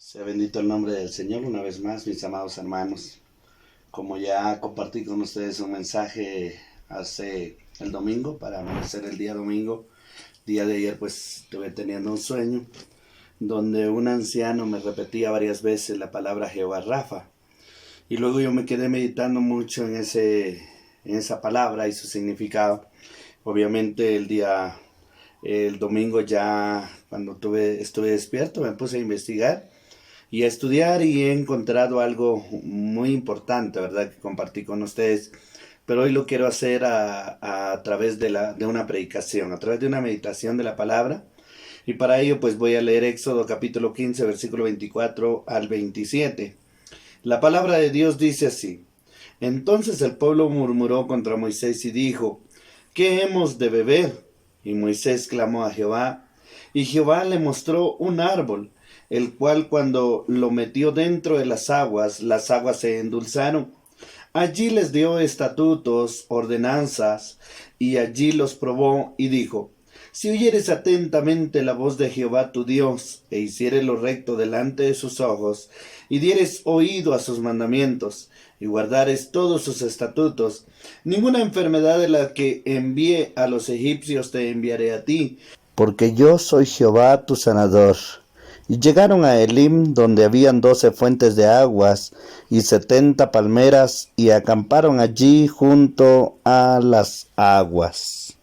Sea bendito el nombre del Señor una vez más, mis amados hermanos. Como ya compartí con ustedes un mensaje hace el domingo, para amanecer el día domingo, día de ayer pues estuve teniendo un sueño donde un anciano me repetía varias veces la palabra Jehová Rafa. Y luego yo me quedé meditando mucho en esa palabra y su significado. Obviamente el domingo ya cuando estuve despierto me puse a investigar y a estudiar y he encontrado algo muy importante, ¿verdad? Que compartí con ustedes. Pero hoy lo quiero hacer a través de una predicación, a través de una meditación de la palabra. Y para ello pues voy a leer Éxodo capítulo 15, versículo 24 al 27. La palabra de Dios dice así: Entonces el pueblo murmuró contra Moisés y dijo: ¿Qué hemos de beber? Y Moisés clamó a Jehová, y Jehová le mostró un árbol, el cual cuando lo metió dentro de las aguas se endulzaron. Allí les dio estatutos, ordenanzas, y allí los probó y dijo: Si oyeres atentamente la voz de Jehová tu Dios, e hicieres lo recto delante de sus ojos, y dieres oído a sus mandamientos, y guardares todos sus estatutos, ninguna enfermedad de la que envié a los egipcios te enviaré a ti, porque yo soy Jehová tu sanador. Y llegaron a Elim, donde habían 12 fuentes de aguas y 70 palmeras, y acamparon allí junto a las aguas.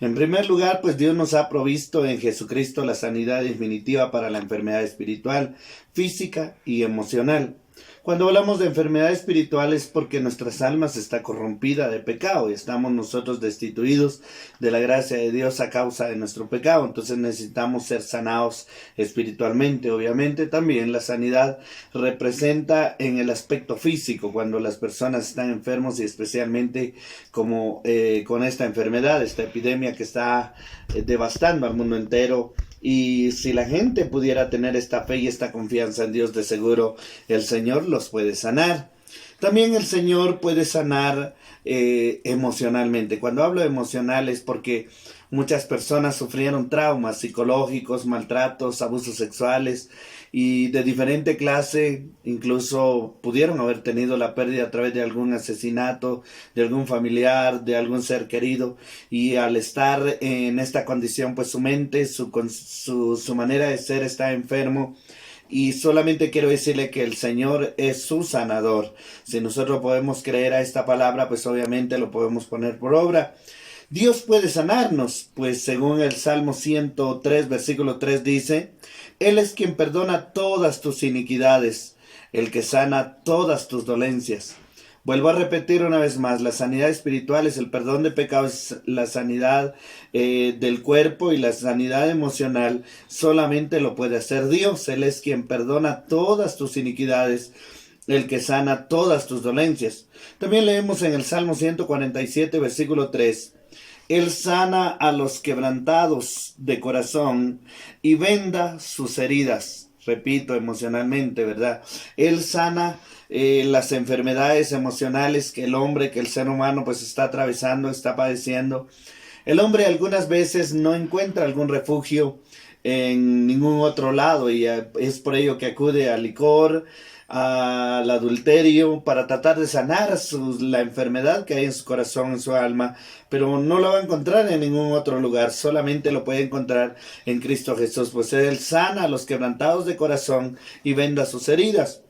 En primer lugar, pues Dios nos ha provisto en Jesucristo la sanidad definitiva para la enfermedad espiritual, física y emocional. Cuando hablamos de enfermedad espiritual es porque nuestras almas está corrompida de pecado y estamos nosotros destituidos de la gracia de Dios a causa de nuestro pecado. Entonces necesitamos ser sanados espiritualmente. Obviamente también la sanidad representa en el aspecto físico, cuando las personas están enfermos y especialmente como con esta enfermedad, esta epidemia que está devastando al mundo entero. Y si la gente pudiera tener esta fe y esta confianza en Dios, de seguro el Señor los puede sanar. También el Señor puede sanar emocionalmente. Cuando hablo de emocional es porque muchas personas sufrieron traumas psicológicos, maltratos, abusos sexuales y de diferente clase. Incluso pudieron haber tenido la pérdida a través de algún asesinato, de algún familiar, de algún ser querido. Y al estar en esta condición, pues su mente, su manera de ser está enfermo. Y solamente quiero decirle que el Señor es su sanador. Si nosotros podemos creer a esta palabra, pues obviamente lo podemos poner por obra. Dios puede sanarnos, pues según el Salmo 103, versículo 3 dice: Él es quien perdona todas tus iniquidades, el que sana todas tus dolencias. Vuelvo a repetir una vez más, la sanidad espiritual es el perdón de pecados, la sanidad del cuerpo, y la sanidad emocional solamente lo puede hacer Dios. Él es quien perdona todas tus iniquidades, el que sana todas tus dolencias. También leemos en el Salmo 147, versículo 3. Él sana a los quebrantados de corazón y venda sus heridas. Repito, emocionalmente, ¿verdad? Él sana las enfermedades emocionales que el ser humano pues está atravesando, está padeciendo. El hombre algunas veces no encuentra algún refugio en ningún otro lado y es por ello que acude al licor, al adulterio, para tratar de sanar la enfermedad que hay en su corazón, en su alma, pero no lo va a encontrar en ningún otro lugar, solamente lo puede encontrar en Cristo Jesús, pues Él sana a los quebrantados de corazón y venda sus heridas.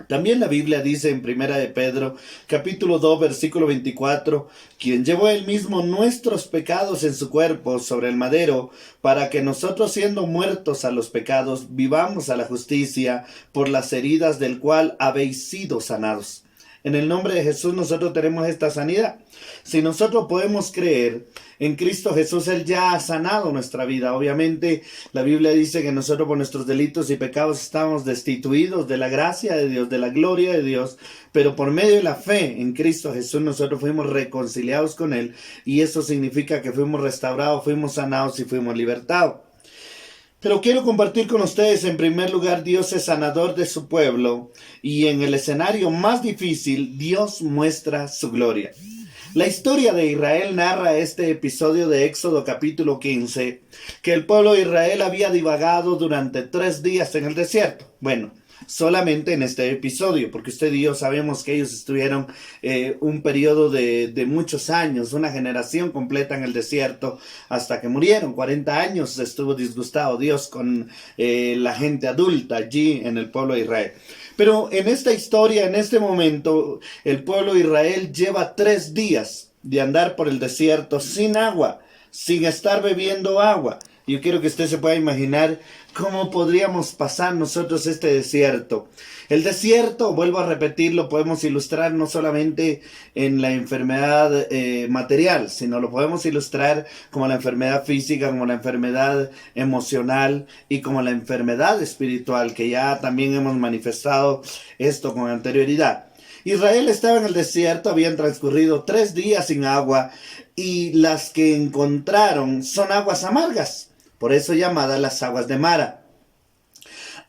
También la Biblia dice en Primera de Pedro, capítulo 2, versículo 24, quien llevó él mismo nuestros pecados en su cuerpo sobre el madero, para que nosotros, siendo muertos a los pecados, vivamos a la justicia, por las heridas del cual habéis sido sanados. En el nombre de Jesús nosotros tenemos esta sanidad. Si nosotros podemos creer en Cristo Jesús, Él ya ha sanado nuestra vida. Obviamente la Biblia dice que nosotros por nuestros delitos y pecados estamos destituidos de la gracia de Dios, de la gloria de Dios, pero por medio de la fe en Cristo Jesús nosotros fuimos reconciliados con Él, y eso significa que fuimos restaurados, fuimos sanados y fuimos libertados. Pero quiero compartir con ustedes, en primer lugar, Dios es sanador de su pueblo, y en el escenario más difícil, Dios muestra su gloria. La historia de Israel narra este episodio de Éxodo capítulo 15, que el pueblo de Israel había divagado durante 3 días en el desierto. Bueno, solamente en este episodio, porque usted y yo sabemos que ellos estuvieron un periodo de muchos años, una generación completa en el desierto, hasta que murieron. 40 años estuvo disgustado Dios con la gente adulta allí en el pueblo de Israel. Pero en esta historia, en este momento, el pueblo de Israel lleva 3 días de andar por el desierto sin agua, sin estar bebiendo agua. Yo quiero que usted se pueda imaginar cómo podríamos pasar nosotros este desierto. El desierto, vuelvo a repetirlo, podemos ilustrar no solamente en la enfermedad material, sino lo podemos ilustrar como la enfermedad física, como la enfermedad emocional y como la enfermedad espiritual, que ya también hemos manifestado esto con anterioridad. Israel estaba en el desierto, habían transcurrido 3 días sin agua y las que encontraron son aguas amargas, por eso llamadas las aguas de Mara.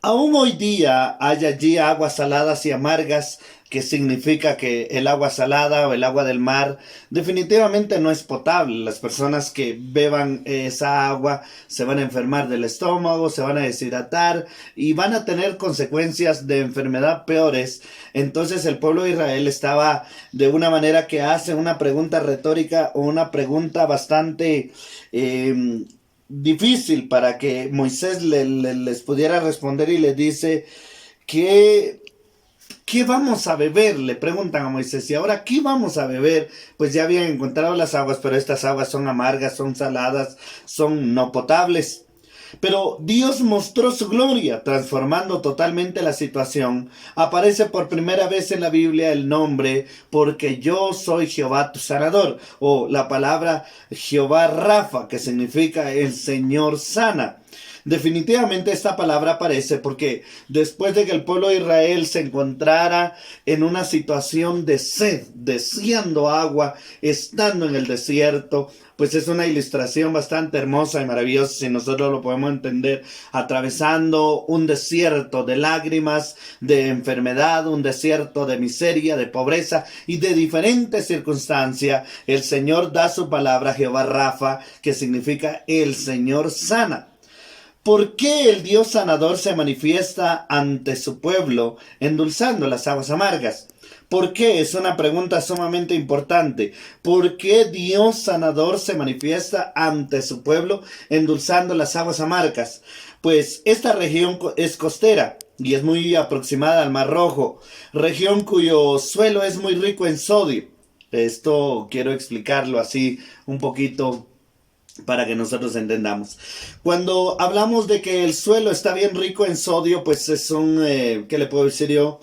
Aún hoy día hay allí aguas saladas y amargas, que significa que el agua salada o el agua del mar definitivamente no es potable. Las personas que beban esa agua se van a enfermar del estómago, se van a deshidratar y van a tener consecuencias de enfermedad peores. Entonces el pueblo de Israel estaba de una manera que hace una pregunta retórica o una pregunta bastante difícil para que Moisés les pudiera responder, y le dice ¿qué vamos a beber? Le preguntan a Moisés, y ahora ¿qué vamos a beber? Pues ya habían encontrado las aguas, pero estas aguas son amargas, son saladas, son no potables. Pero Dios mostró su gloria, transformando totalmente la situación. Aparece por primera vez en la Biblia el nombre, porque yo soy Jehová tu sanador, o la palabra Jehová Rafa, que significa el Señor sana. Definitivamente esta palabra aparece porque después de que el pueblo de Israel se encontrara en una situación de sed, deseando agua, estando en el desierto, pues es una ilustración bastante hermosa y maravillosa si nosotros lo podemos entender, atravesando un desierto de lágrimas, de enfermedad, un desierto de miseria, de pobreza y de diferentes circunstancias. El Señor da su palabra, Jehová Rafa, que significa el Señor sana. ¿Por qué el Dios sanador se manifiesta ante su pueblo endulzando las aguas amargas? ¿Por qué? Es una pregunta sumamente importante. ¿Por qué Dios sanador se manifiesta ante su pueblo endulzando las aguas amargas? Pues esta región es costera y es muy aproximada al Mar Rojo, región cuyo suelo es muy rico en sodio. Esto quiero explicarlo así un poquito para que nosotros entendamos. Cuando hablamos de que el suelo está bien rico en sodio, pues es ¿qué le puedo decir yo?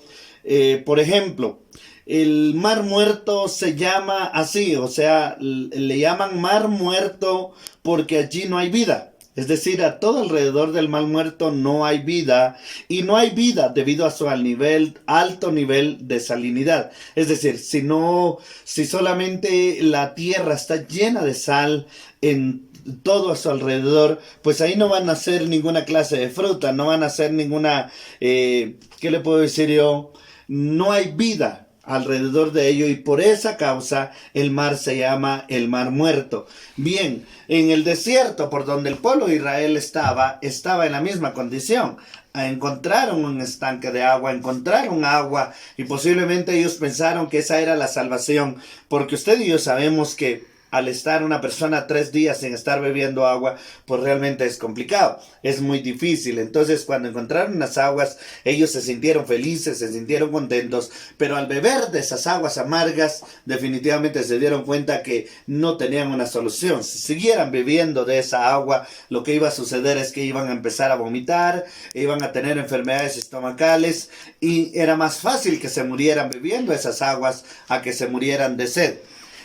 Por ejemplo, el Mar Muerto se llama así, o sea, le llaman Mar Muerto porque allí no hay vida. Es decir, a todo alrededor del Mar Muerto no hay vida, y no hay vida debido a su alto nivel de salinidad. Es decir, si solamente la tierra está llena de sal en todo a su alrededor, pues ahí no van a hacer ninguna clase de fruta, no van a hacer ninguna, ¿qué le puedo decir yo? No hay vida alrededor de ello, y por esa causa el mar se llama el Mar Muerto. Bien, en el desierto por donde el pueblo de Israel estaba en la misma condición. Encontraron un estanque de agua, encontraron agua, y posiblemente ellos pensaron que esa era la salvación, porque usted y yo sabemos que al estar una persona 3 días sin estar bebiendo agua, pues realmente es complicado, es muy difícil. Entonces cuando encontraron las aguas, ellos se sintieron felices, se sintieron contentos, pero al beber de esas aguas amargas, definitivamente se dieron cuenta que no tenían una solución. Si siguieran bebiendo de esa agua, lo que iba a suceder es que iban a empezar a vomitar, iban a tener enfermedades estomacales, y era más fácil que se murieran bebiendo esas aguas a que se murieran de sed.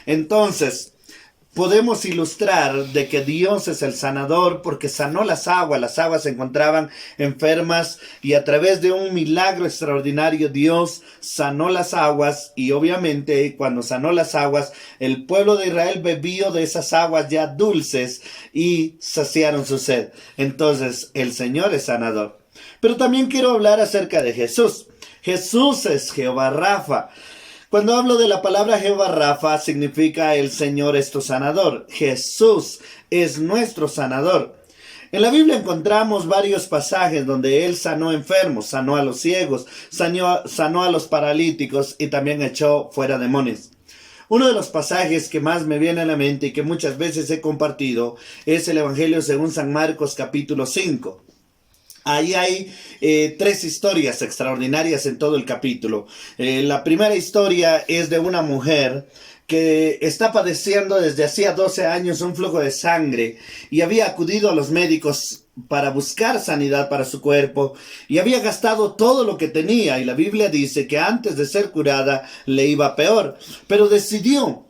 Entonces, podemos ilustrar de que Dios es el sanador porque sanó las aguas se encontraban enfermas, y a través de un milagro extraordinario Dios sanó las aguas, y obviamente cuando sanó las aguas, el pueblo de Israel bebió de esas aguas ya dulces y saciaron su sed. Entonces el Señor es sanador. Pero también quiero hablar acerca de Jesús. Jesús es Jehová Rafa. Cuando hablo de la palabra Jehová Rafa, significa el Señor es tu sanador. Jesús es nuestro sanador. En la Biblia encontramos varios pasajes donde Él sanó enfermos, sanó a los ciegos, sanó a los paralíticos y también echó fuera demonios. Uno de los pasajes que más me viene a la mente y que muchas veces he compartido es el Evangelio según San Marcos capítulo 5. Ahí hay 3 historias extraordinarias en todo el capítulo. La primera historia es de una mujer que está padeciendo desde hacía 12 años un flujo de sangre y había acudido a los médicos para buscar sanidad para su cuerpo y había gastado todo lo que tenía, y la Biblia dice que antes de ser curada le iba peor, pero decidió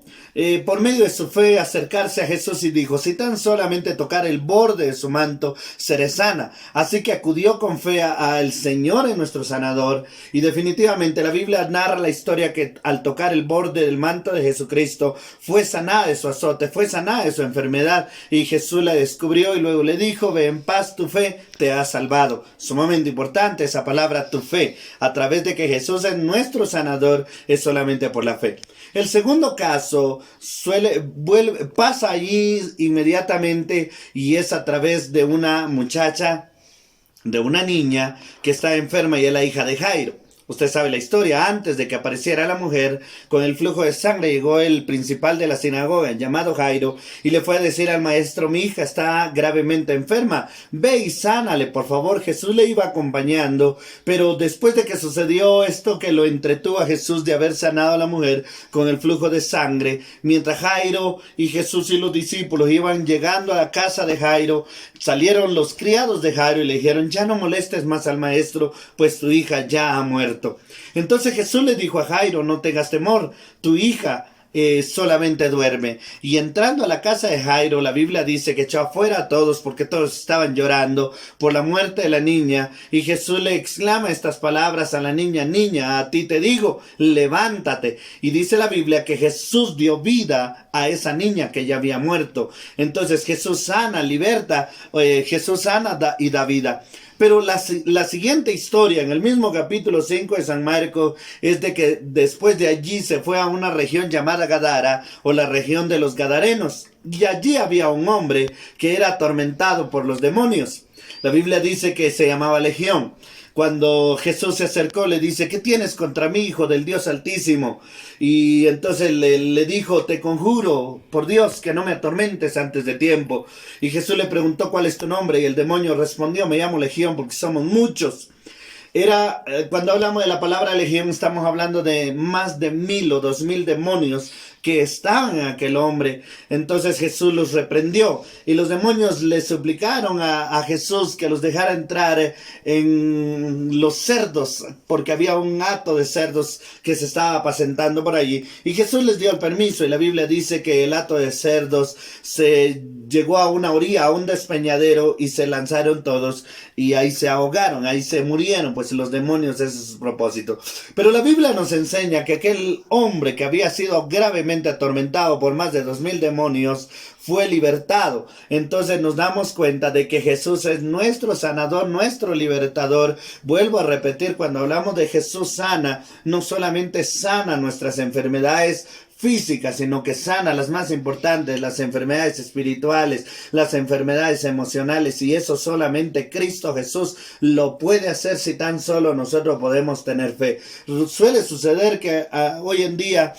por medio de su fe acercarse a Jesús y dijo: si tan solamente tocar el borde de su manto, seré sana. Así que acudió con fe al Señor en nuestro sanador, y definitivamente la Biblia narra la historia que al tocar el borde del manto de Jesucristo fue sanada de su azote, fue sanada de su enfermedad, y Jesús la descubrió y luego le dijo: ve en paz, tu fe te ha salvado. Sumamente importante esa palabra, tu fe. A través de que Jesús es nuestro sanador, es solamente por la fe. El segundo caso pasa allí inmediatamente, y es a través de una muchacha, de una niña que está enferma y es la hija de Jairo. Usted sabe la historia. Antes de que apareciera la mujer con el flujo de sangre, llegó el principal de la sinagoga llamado Jairo y le fue a decir al maestro: mi hija está gravemente enferma, ve y sánale, por favor. Jesús le iba acompañando, pero después de que sucedió esto que lo entretuvo a Jesús de haber sanado a la mujer con el flujo de sangre, mientras Jairo y Jesús y los discípulos iban llegando a la casa de Jairo, salieron los criados de Jairo y le dijeron: ya no molestes más al maestro, pues tu hija ya ha muerto. Entonces Jesús le dijo a Jairo: no tengas temor, tu hija solamente duerme. Y entrando a la casa de Jairo, la Biblia dice que echó afuera a todos, porque todos estaban llorando por la muerte de la niña, y Jesús le exclama estas palabras a la niña: niña, a ti te digo, levántate. Y dice la Biblia que Jesús dio vida a esa niña que ya había muerto. Entonces Jesús sana, liberta, Jesús sana y da vida. Pero la siguiente historia, en el mismo capítulo 5 de San Marcos, es de que después de allí se fue a una región llamada Gadara, o la región de los Gadarenos. Y allí había un hombre que era atormentado por los demonios. La Biblia dice que se llamaba Legión. Cuando Jesús se acercó, le dice: ¿qué tienes contra mí, hijo del Dios Altísimo? Y entonces le dijo: te conjuro por Dios que no me atormentes antes de tiempo. Y Jesús le preguntó: ¿cuál es tu nombre? Y el demonio respondió: me llamo Legión, porque somos muchos. Cuando hablamos de la palabra legión, estamos hablando de más de 1000 o 2000 demonios que estaban en aquel hombre. Entonces Jesús los reprendió, y los demonios le suplicaron a Jesús que los dejara entrar en los cerdos, porque había un hato de cerdos que se estaba apacentando por allí, y Jesús les dio el permiso. Y la Biblia dice que el hato de cerdos se llegó a una orilla, a un despeñadero, y se lanzaron todos, y ahí se ahogaron, ahí se murieron, pues los demonios, ese es su propósito. Pero la Biblia nos enseña que aquel hombre que había sido gravemente atormentado por más de 2000 demonios fue libertado. Entonces nos damos cuenta de que Jesús es nuestro sanador, nuestro libertador. Vuelvo a repetir, cuando hablamos de Jesús sana, no solamente sana nuestras enfermedades físicas, sino que sana las más importantes, las enfermedades espirituales, las enfermedades emocionales, y eso solamente Cristo Jesús lo puede hacer si tan solo nosotros podemos tener fe. Suele suceder que hoy en día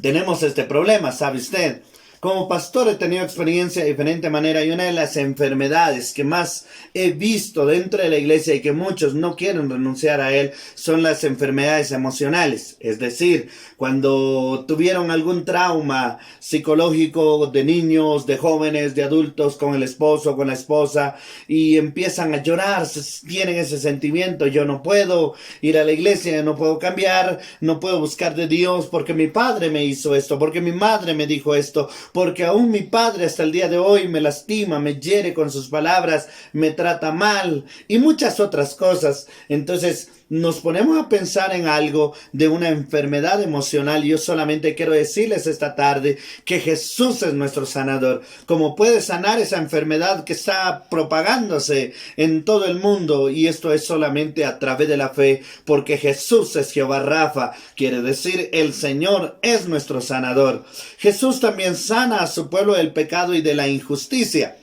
tenemos este problema, ¿sabe usted? Como pastor he tenido experiencia de diferente manera, y una de las enfermedades que más he visto dentro de la iglesia y que muchos no quieren renunciar a él son las enfermedades emocionales. Es decir, cuando tuvieron algún trauma psicológico de niños, de jóvenes, de adultos, con el esposo, con la esposa, y empiezan a llorar, tienen ese sentimiento: yo no puedo ir a la iglesia, no puedo cambiar, no puedo buscar de Dios porque mi padre me hizo esto, porque mi madre me dijo esto, porque aún mi padre hasta el día de hoy me lastima, me hiere con sus palabras, me trata mal, y muchas otras cosas. Entonces nos ponemos a pensar en algo de una enfermedad emocional, yo solamente quiero decirles esta tarde que Jesús es nuestro sanador. Como puede sanar esa enfermedad que está propagándose en todo el mundo, y esto es solamente a través de la fe, porque Jesús es Jehová Rafa, quiere decir el Señor es nuestro sanador. Jesús también sana a su pueblo del pecado y de la injusticia.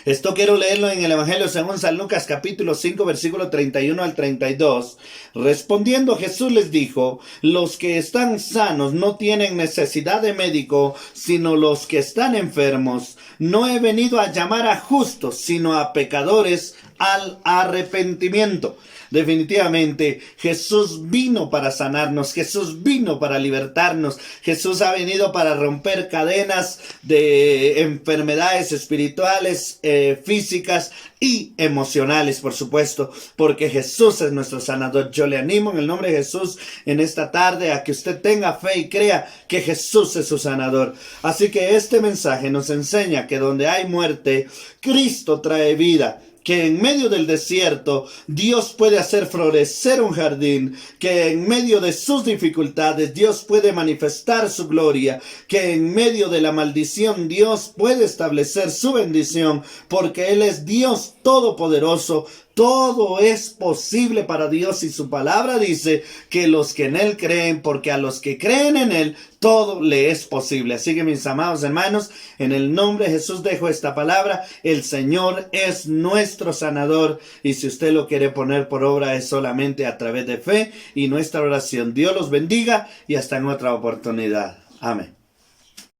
Esto quiero leerlo en el Evangelio según San Lucas capítulo 5 versículo 31 al 32. Respondiendo Jesús les dijo: los que están sanos no tienen necesidad de médico, sino los que están enfermos. No he venido a llamar a justos, sino a pecadores al arrepentimiento. Definitivamente Jesús vino para sanarnos, Jesús vino para libertarnos, Jesús ha venido para romper cadenas de enfermedades espirituales, físicas y emocionales, por supuesto, porque Jesús es nuestro sanador. Yo le animo en el nombre de Jesús en esta tarde a que usted tenga fe y crea que Jesús es su sanador. Así que este mensaje nos enseña que donde hay muerte, Cristo trae vida. Que en medio del desierto Dios puede hacer florecer un jardín, que en medio de sus dificultades Dios puede manifestar su gloria, que en medio de la maldición Dios puede establecer su bendición, porque Él es Dios todopoderoso. Todo es posible para Dios y su palabra dice que los que en Él creen, porque a los que creen en Él, todo le es posible. Así que mis amados hermanos, en el nombre de Jesús dejo esta palabra. El Señor es nuestro sanador y si usted lo quiere poner por obra es solamente a través de fe y nuestra oración. Dios los bendiga y hasta en otra oportunidad. Amén.